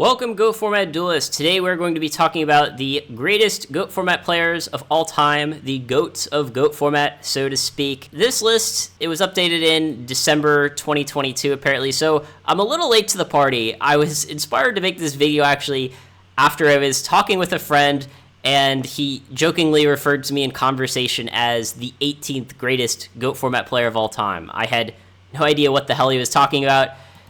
Welcome, GOAT Format Duelists. Today we're going to be talking about the greatest GOAT Format players of all time, the GOATs of GOAT Format, so to speak. This list, it was updated in December 2022, apparently, so I'm a little late to the party. I was inspired to make this video, actually, after I was talking with a friend, and he jokingly referred to me in conversation as the 18th greatest GOAT Format player of all time. I had no idea what the hell he was talking about.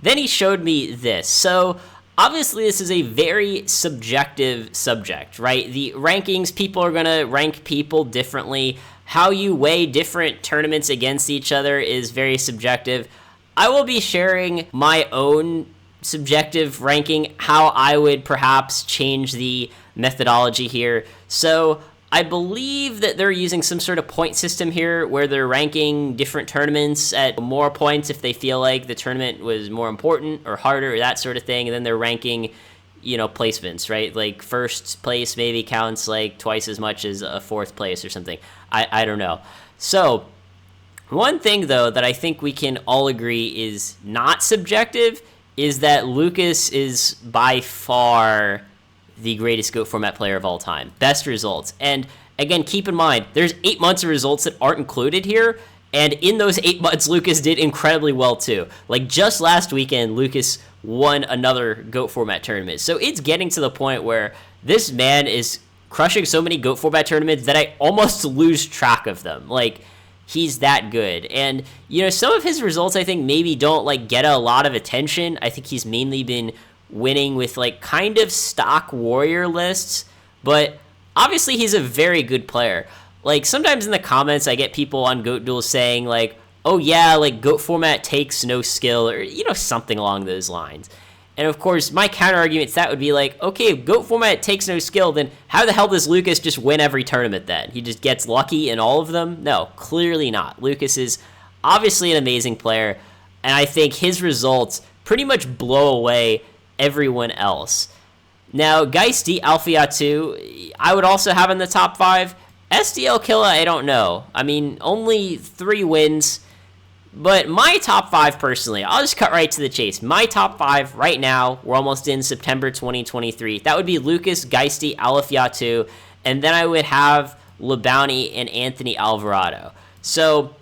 Then he showed me this. So obviously, this is a very subjective subject, right? The rankings, people are going to rank people differently. How you weigh different tournaments against each other is very subjective. I will be sharing my own subjective ranking, how I would perhaps change the methodology here. So I believe that they're using some sort of point system here where they're ranking different tournaments at more points if they feel like the tournament was more important or harder or that sort of thing. And then they're ranking, placements, right? Like first place maybe counts like twice as much as a fourth place or something. I don't know. So one thing, though, that I think we can all agree is not subjective is that Lucas is by far the greatest GOAT Format player of all time. Best results. And again, keep in mind, there's 8 months of results that aren't included here. And in those 8 months, Lucas did incredibly well too. Like just last weekend, Lucas won another GOAT Format tournament. So it's getting to the point where this man is crushing so many GOAT Format tournaments that I almost lose track of them. Like, he's that good. And, some of his results, I think, maybe don't, get a lot of attention. I think he's mainly been winning with kind of stock warrior lists, but obviously he's a very good player. Sometimes in the comments I get people on GOAT Duels saying oh yeah, GOAT Format takes no skill, or something along those lines. And of course my counter argument to that would be okay, if GOAT Format takes no skill, then how the hell does Lucas just win every tournament then? He just gets lucky in all of them? No, clearly not. Lucas is obviously an amazing player, and I think his results pretty much blow away everyone else. Now, Geisty Alphiatu, I would also have in the top 5. SDL Killa, I don't know. I mean, only 3 wins. But my top 5 personally, I'll just cut right to the chase. My top 5 right now, we're almost in September 2023. That would be Lucas, Geisty, Alphiatu, and then I would have LeBounty and Anthony Alvarado. So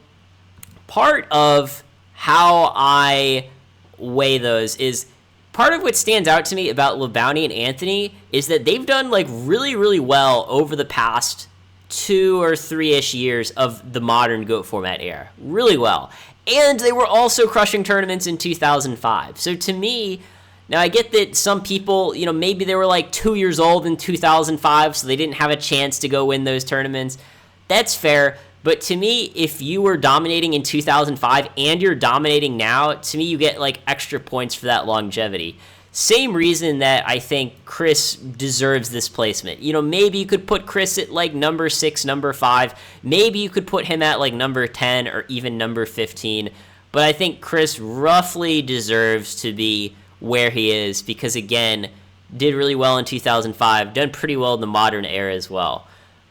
part of how I weigh those is, part of what stands out to me about LeBounty and Anthony is that they've done really, really well over the past 2 or 3-ish years of the modern GOAT Format era. Really well. And they were also crushing tournaments in 2005. So to me, now I get that some people, maybe they were 2 years old in 2005, so they didn't have a chance to go win those tournaments. That's fair. But to me, if you were dominating in 2005 and you're dominating now, to me, you get extra points for that longevity. Same reason that I think Chris deserves this placement. Maybe you could put Chris at number 6, number 5. Maybe you could put him at number 10 or even number 15. But I think Chris roughly deserves to be where he is because, again, did really well in 2005, done pretty well in the modern era as well.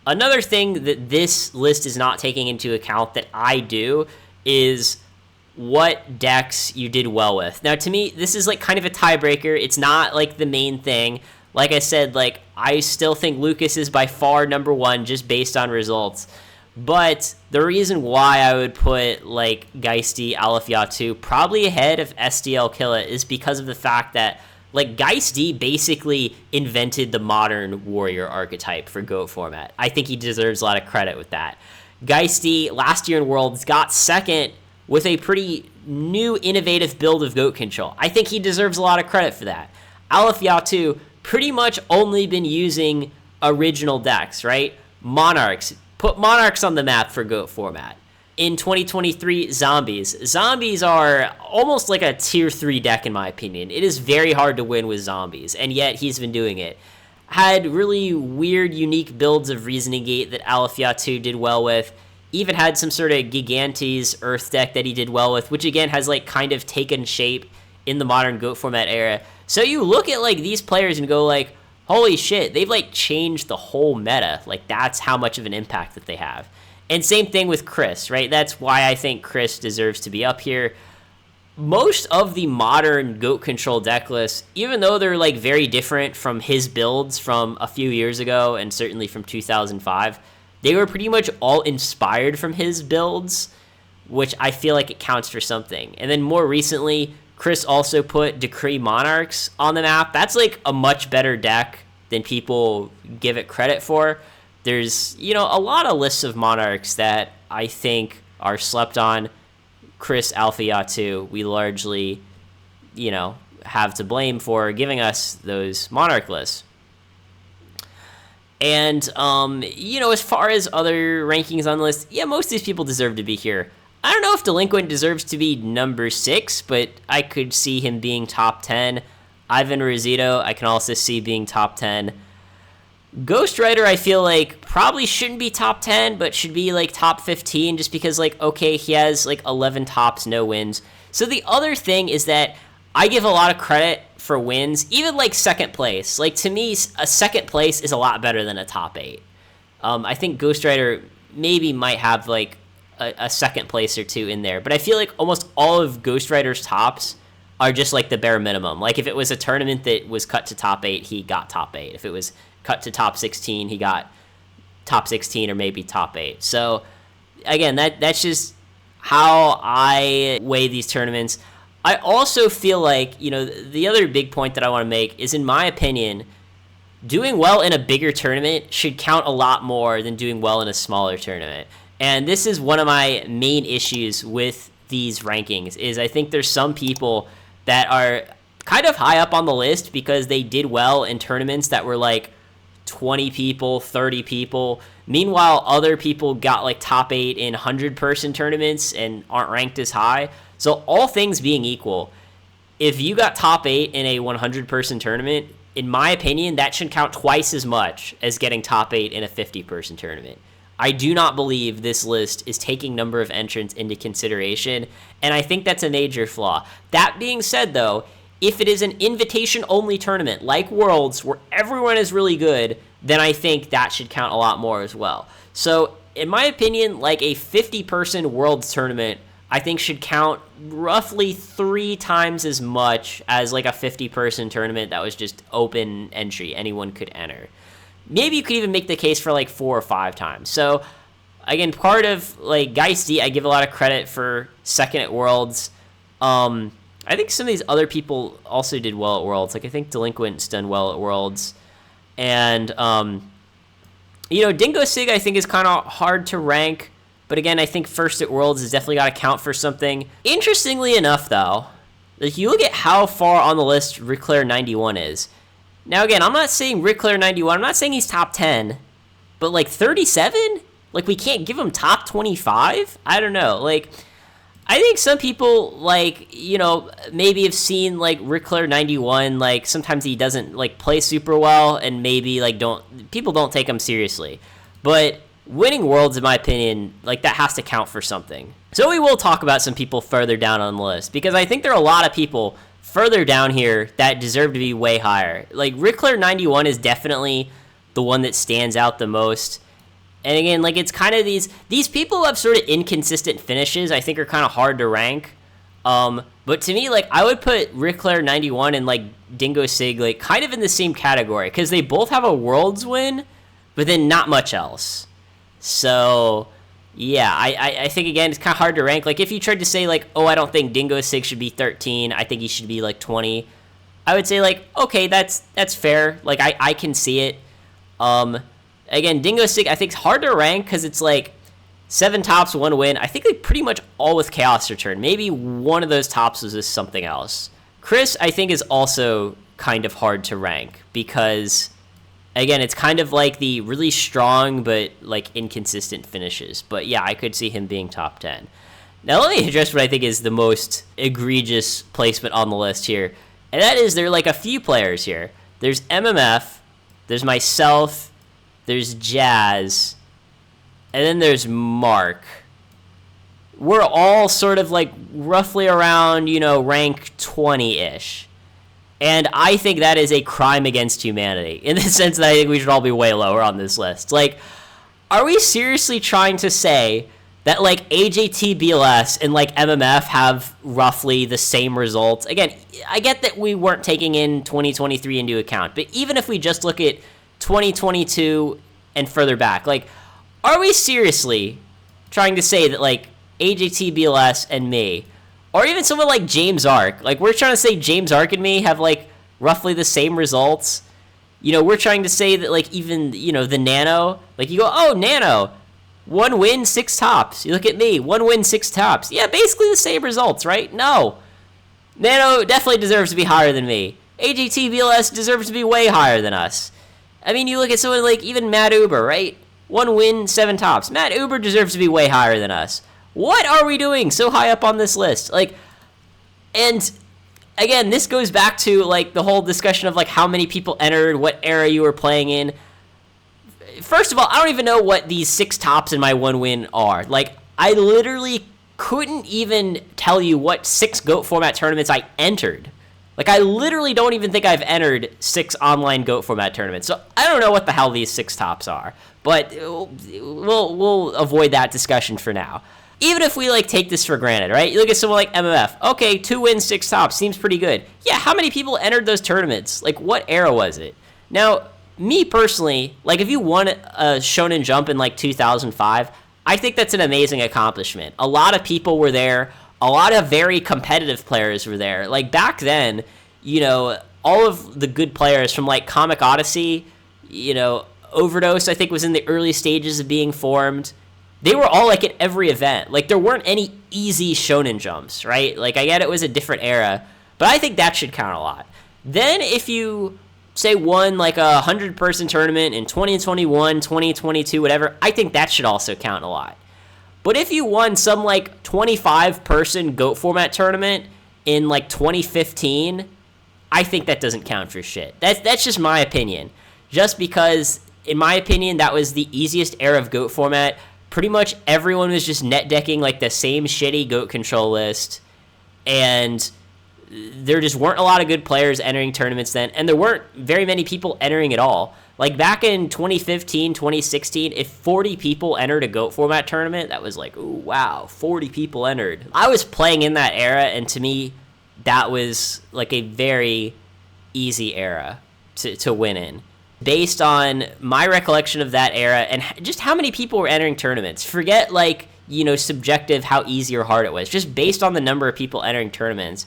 Another thing that this list is not taking into account that I do is what decks you did well with. Now, to me, this is kind of a tiebreaker. It's not the main thing. Like I said, I still think Lucas is by far number 1 just based on results. But the reason why I would put Geisty Alphiatu probably ahead of SDL Killa is because of the fact that Geisty basically invented the modern warrior archetype for GOAT Format. I think he deserves a lot of credit with that. Geisty, last year in Worlds, got second with a pretty new, innovative build of GOAT Control. I think he deserves a lot of credit for that. Alphiatu pretty much only been using original decks, right? Monarchs. Put Monarchs on the map for GOAT Format. In 2023, Zombies. Zombies are almost like a tier 3 deck in my opinion. It is very hard to win with Zombies, and yet he's been doing it. Had really weird, unique builds of Reasoning Gate that Alphiatu did well with. Even had some sort of Gigantes Earth deck that he did well with, which again has kind of taken shape in the modern GOAT Format era. So you look at these players and go holy shit, they've changed the whole meta. That's how much of an impact that they have. And same thing with Chris, right? That's why I think Chris deserves to be up here. most of the modern GOAT control deck lists, even though they're like very different from his builds from a few years ago and certainly from 2005, they were pretty much all inspired from his builds, which I feel like it counts for something. And then more recently, Chris also put Decree Monarchs on the map. That's like a much better deck than people give it credit for. There's, a lot of lists of Monarchs that I think are slept on. Chris Alfayatu, we largely, have to blame for giving us those Monarch lists. And, as far as other rankings on the list, most of these people deserve to be here. I don't know if Delinquent deserves to be number 6, but I could see him being top 10. Ivan Rosito, I can also see being top 10. Ghost Rider, I feel like probably shouldn't be top 10, but should be like top 15 just because okay, he has like 11 tops, no wins. So the other thing is that I give a lot of credit for wins, even like second place. Like to me, a second place is a lot better than a top 8. I think Ghost Rider maybe might have like a second place or two in there, but I feel like almost all of Ghost Rider's tops are just like the bare minimum. Like if it was a tournament that was cut to top 8, he got top 8. If it was cut to top 16, he got top 16 or maybe top 8. So again, that's just how I weigh these tournaments. I also feel like, the other big point that I want to make is, in my opinion, doing well in a bigger tournament should count a lot more than doing well in a smaller tournament. And this is one of my main issues with these rankings, is I think there's some people that are kind of high up on the list because they did well in tournaments that were like 20 people, 30 people. Meanwhile, other people got like top 8 in 100-person tournaments and aren't ranked as high. So all things being equal, if you got top 8 in a 100-person tournament, in my opinion, that should count twice as much as getting top 8 in a 50-person tournament. I do not believe this list is taking number of entrants into consideration, and I think that's a major flaw. That being said, though, if it is an invitation-only tournament like Worlds, where everyone is really good, then I think that should count a lot more as well. So, in my opinion, like a 50-person Worlds tournament, I think should count roughly 3 times as much as like a 50-person tournament that was just open entry. Anyone could enter. Maybe you could even make the case for like 4 or 5 times. So, again, part of like Geisty, I give a lot of credit for second at Worlds. I think some of these other people also did well at Worlds. Like I think Delinquent's done well at Worlds. And, Dingo Sig I think is kind of hard to rank. But again, I think first at Worlds has definitely got to count for something. Interestingly enough, though, if you look at how far on the list Ric Flair 91 is. Now, again, I'm not saying Ric Flair 91. I'm not saying he's top 10. But, like, 37? Like, we can't give him top 25? I don't know. Like, I think some people, like, maybe have seen, like, Ric Flair 91. Like, sometimes he doesn't, like, play super well. And maybe, like, people don't take him seriously. But winning Worlds, in my opinion, like, that has to count for something. So we will talk about some people further down on the list. Because I think there are a lot of people further down here that deserve to be way higher. Like, Ric Flair 91 is definitely the one that stands out the most. And again, like, it's kind of these people who have sort of inconsistent finishes, I think are kind of hard to rank. But to me, like, I would put Ric Flair 91 and, like, Dingo Sig, like, kind of in the same category. Because they both have a Worlds win, but then not much else. So, yeah, I think, again, it's kind of hard to rank. Like, if you tried to say, like, I don't think Dingo Sig should be 13, I think he should be, like, 20, I would say, like, okay, that's fair. Like, I can see it. Again, Dingo Sig, I think, is hard to rank because it's, like, 7 tops, 1 win. I think they pretty much all with Chaos Return. Maybe one of those tops was just something else. Chris, I think, is also kind of hard to rank because, again, it's kind of like the really strong but, like, inconsistent finishes. But, yeah, I could see him being top 10. Now, let me address what I think is the most egregious placement on the list here. And that is there are, like, a few players here. There's MMF, there's myself, there's Jazz, and then there's Mark. We're all sort of, like, roughly around, rank 20-ish. And I think that is a crime against humanity, in the sense that I think we should all be way lower on this list. Like, are we seriously trying to say that like AJT, BLS, and like MMF have roughly the same results. Again, I get that we weren't taking in 2023 into account, but even if we just look at 2022 and further back, like, are we seriously trying to say that like AJT, BLS, and me, or even someone like James Ark, like we're trying to say James Ark and me have like roughly the same results? You know, we're trying to say that like even, you know, the Nano, like you go, oh, Nano, 1 win, 6 tops. You look at me, 1 win, 6 tops. Yeah, basically the same results, right? No. Nano definitely deserves to be higher than me. AJT, BLS deserves to be way higher than us. I mean, you look at someone like even Matt Uber, right? 1 win, 7 tops. Matt Uber deserves to be way higher than us. What are we doing so high up on this list? Like, and again, this goes back to like the whole discussion of like how many people entered, what era you were playing in. First of all, I don't even know what these 6 tops in my 1 win are. Like, I literally couldn't even tell you what 6 GOAT format tournaments I entered. Like, I literally don't even think I've entered 6 online GOAT format tournaments. So I don't know what the hell these 6 tops are. But we'll avoid that discussion for now. Even if we like take this for granted, right? You look at someone like MMF. Okay, 2 wins, 6 tops. Seems pretty good. Yeah, how many people entered those tournaments? Like, what era was it? Now, me personally, like if you won a Shonen Jump in like 2005, I think that's an amazing accomplishment. A lot of people were there. A lot of very competitive players were there. Like back then, you know, all of the good players from like Comic Odyssey, you know, Overdose, I think was in the early stages of being formed. They were all like at every event. Like there weren't any easy Shonen Jumps, right? Like I get it was a different era, but I think that should count a lot. Then if you say won like a 100-person tournament in 2021, 2022, whatever, I think that should also count a lot. But if you won some like 25-person GOAT format tournament in like 2015, I think that doesn't count for shit. That's just my opinion. Just because, in my opinion, that was the easiest era of GOAT format. Pretty much everyone was just net decking like the same shitty GOAT control list, and there just weren't a lot of good players entering tournaments then, and there weren't very many people entering at all. Like back in 2015, 2016, if 40 people entered a GOAT format tournament, that was like, ooh, wow, 40 people entered. I was playing in that era, and to me, that was like a very easy era to win in. Based on my recollection of that era and just how many people were entering tournaments. Forget like, you know, subjective how easy or hard it was. Just based on the number of people entering tournaments,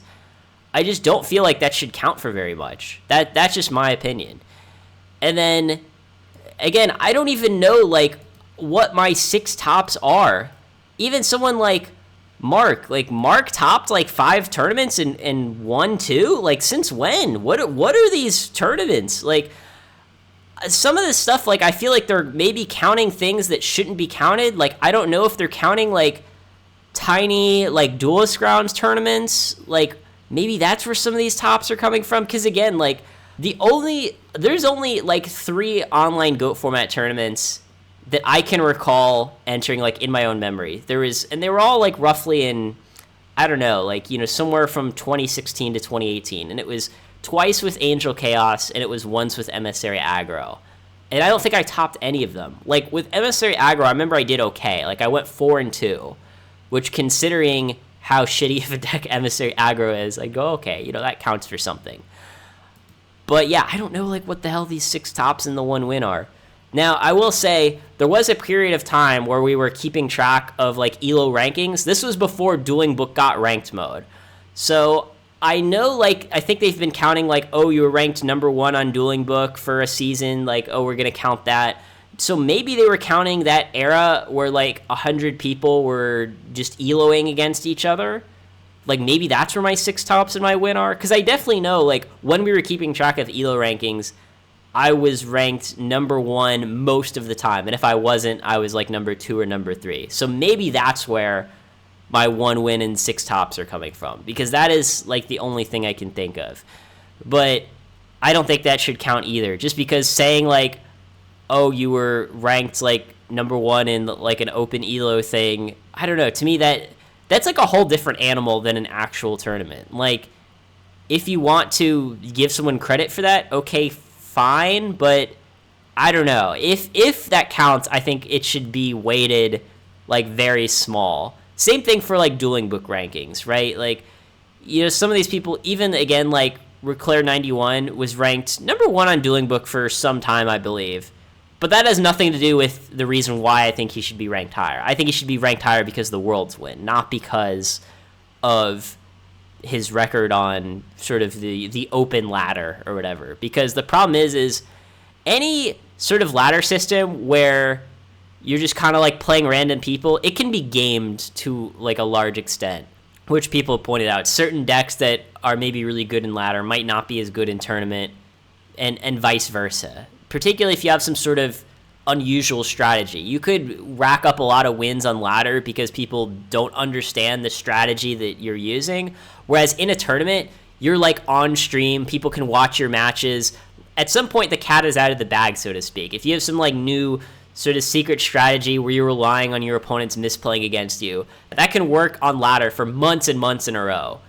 I just don't feel like that should count for very much. That's just my opinion. And then, again, I don't even know, like, what my 6 tops are. Even someone like Mark topped, like, 5 tournaments and won 2? Like, since when? What are these tournaments? Like, some of this stuff, like, I feel like they're maybe counting things that shouldn't be counted. Like, I don't know if they're counting, like, tiny, like, duelist grounds tournaments. Like, maybe that's where some of these tops are coming from. Because, again, like, there's only, like, 3 online GOAT format tournaments that I can recall entering, like, in my own memory. And they were all, like, roughly in, I don't know, like, you know, somewhere from 2016 to 2018. And it was twice with Angel Chaos, and it was once with Emissary Aggro. And I don't think I topped any of them. Like, with Emissary Aggro, I remember I did okay. Like, I went 4-2, which, considering how shitty of a deck Emissary Aggro is, I go, okay, you know, that counts for something. But, yeah, I don't know, like, what the hell these 6 tops and the 1 win are. Now, I will say, there was a period of time where we were keeping track of, like, ELO rankings. This was before Dueling Book got ranked mode. So I know, like, I think they've been counting, like, oh, you were ranked number 1 on Dueling Book for a season, like, oh, we're going to count that. So maybe they were counting that era where, like, 100 people were just ELOing against each other. Like, maybe that's where my 6 tops and my win are. Because I definitely know, like, when we were keeping track of ELO rankings, I was ranked number 1 most of the time. And if I wasn't, I was, like, number 2 or number 3. So maybe that's where my 1 win and 6 tops are coming from, because that is like the only thing I can think of. But I don't think that should count either, just because saying like, oh, you were ranked like number 1 in like an open ELO thing, I don't know, to me that's like a whole different animal than an actual tournament. Like, if you want to give someone credit for that, okay, fine, but I don't know. If that counts, I think it should be weighted like very small. Same thing for like dueling book rankings, right? Like, some of these people, even again, like Reclaire91 was ranked number 1 on dueling book for some time, I believe. But that has nothing to do with the reason why I think he should be ranked higher. I think he should be ranked higher because of the Worlds win, not because of his record on sort of the open ladder or whatever. Because the problem is any sort of ladder system where you're just kind of like playing random people, it can be gamed to like a large extent, which people pointed out. Certain decks that are maybe really good in ladder might not be as good in tournament, and vice versa. Particularly if you have some sort of unusual strategy. You could rack up a lot of wins on ladder because people don't understand the strategy that you're using. Whereas in a tournament, you're like on stream, people can watch your matches. At some point, the cat is out of the bag, so to speak. If you have some like new sort of secret strategy where you're relying on your opponents misplaying against you, that can work on ladder for months and months in a row.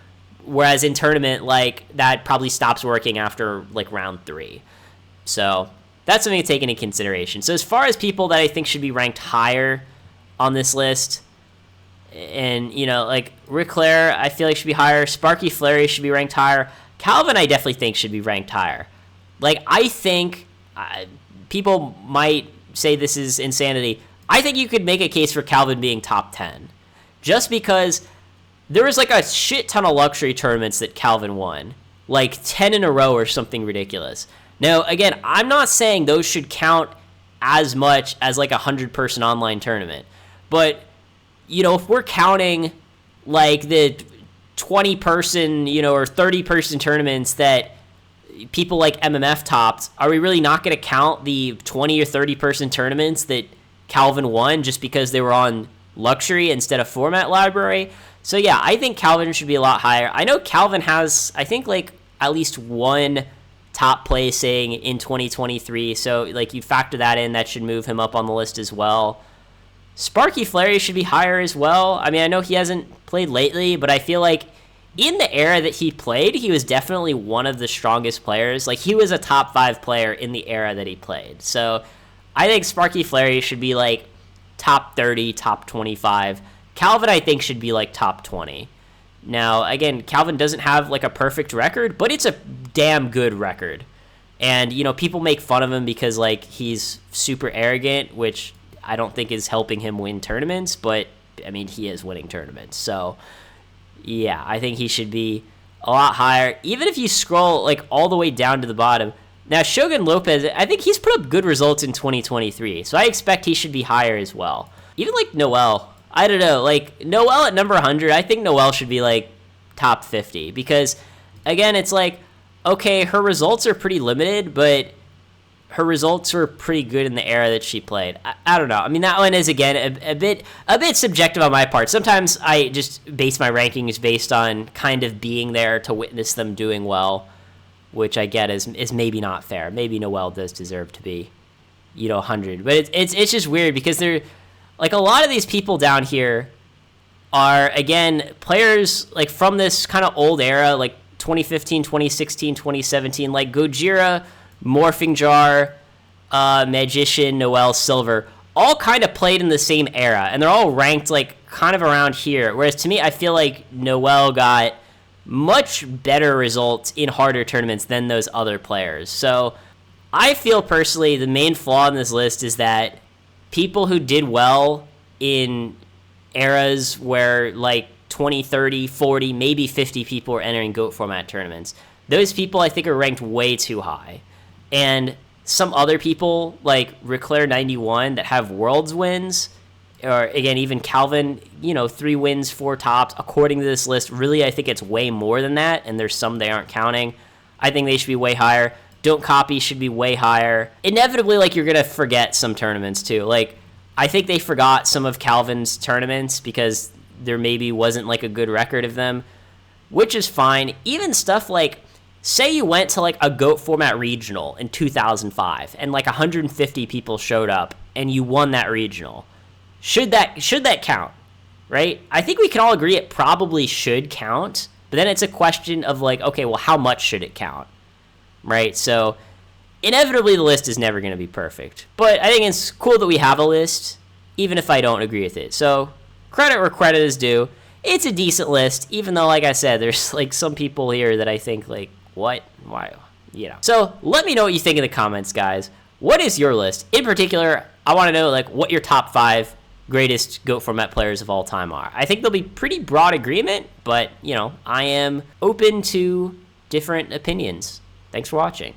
Whereas in tournament, like, that probably stops working after like round 3. So that's something to take into consideration. So as far as people that I think should be ranked higher on this list, and, like Ric Flair, I feel like should be higher. Sparky Fleury should be ranked higher. Calvin, I definitely think should be ranked higher. Like, I think people might say this is insanity. I think you could make a case for Calvin being top 10. Just because there was like a shit ton of luxury tournaments that Calvin won. Like 10 in a row or something ridiculous. Now, again, I'm not saying those should count as much as like a 100-person online tournament. But, if we're counting like the 20-person, or 30-person tournaments that people like MMF topped, are we really not going to count the 20 or 30-person tournaments that Calvin won just because they were on luxury instead of format library? So yeah, I think Calvin should be a lot higher. I know Calvin has, I think, like at least one top placing in 2023. So like you factor that in, that should move him up on the list as well. Sparky Fleury should be higher as well. I mean, I know he hasn't played lately, but I feel like in the era that he played, he was definitely one of the strongest players. Like, he was a top 5 player in the era that he played. So I think Sparky Fleury should be like top 30, top 25. Calvin, I think, should be like top 20. Now, again, Calvin doesn't have like a perfect record, but it's a damn good record. And, people make fun of him because like he's super arrogant, which I don't think is helping him win tournaments, but I mean, he is winning tournaments. So yeah, I think he should be a lot higher. Even if you scroll like all the way down to the bottom. Now, Shogun Lopez, I think he's put up good results in 2023, so I expect he should be higher as well. Even like Noel, I don't know, like Noel at number 100, I think Noel should be like top 50 because, again, it's like, okay, her results are pretty limited, but her results were pretty good in the era that she played. I don't know. I mean, that one is, again, a bit subjective on my part. Sometimes I just base my rankings based on kind of being there to witness them doing well, which I get is maybe not fair. Maybe Noel does deserve to be, 100. But it's just weird because they're, like, a lot of these people down here are, again, players, like, from this kind of old era, like 2015, 2016, 2017, like Gojira, Morphing Jar, Magician, Noel, Silver, all kind of played in the same era, and they're all ranked like kind of around here. Whereas to me, I feel like Noel got much better results in harder tournaments than those other players. So I feel personally the main flaw in this list is that people who did well in eras where like 20, 30, 40, maybe 50 people were entering GOAT format tournaments, those people I think are ranked way too high. And some other people, like Reclaire91, that have Worlds wins, or again, even Calvin, 3 wins, 4 tops, according to this list, really I think it's way more than that, and there's some they aren't counting. I think they should be way higher. Don't Copy should be way higher. Inevitably, like, you're going to forget some tournaments, too. Like, I think they forgot some of Calvin's tournaments because there maybe wasn't, like, a good record of them, which is fine. Even stuff like, say you went to like a GOAT format regional in 2005 and like 150 people showed up and you won that regional. Should that count, right? I think we can all agree it probably should count, but then it's a question of like, okay, well, how much should it count, right? So inevitably the list is never going to be perfect, but I think it's cool that we have a list, even if I don't agree with it. So credit where credit is due. It's a decent list, even though, like I said, there's like some people here that I think like, what? Why? You know. So let me know what you think in the comments, guys. What is your list? In particular, I want to know like what your top 5 greatest GOAT format players of all time are. I think there'll be pretty broad agreement, but, you know, I am open to different opinions. Thanks for watching.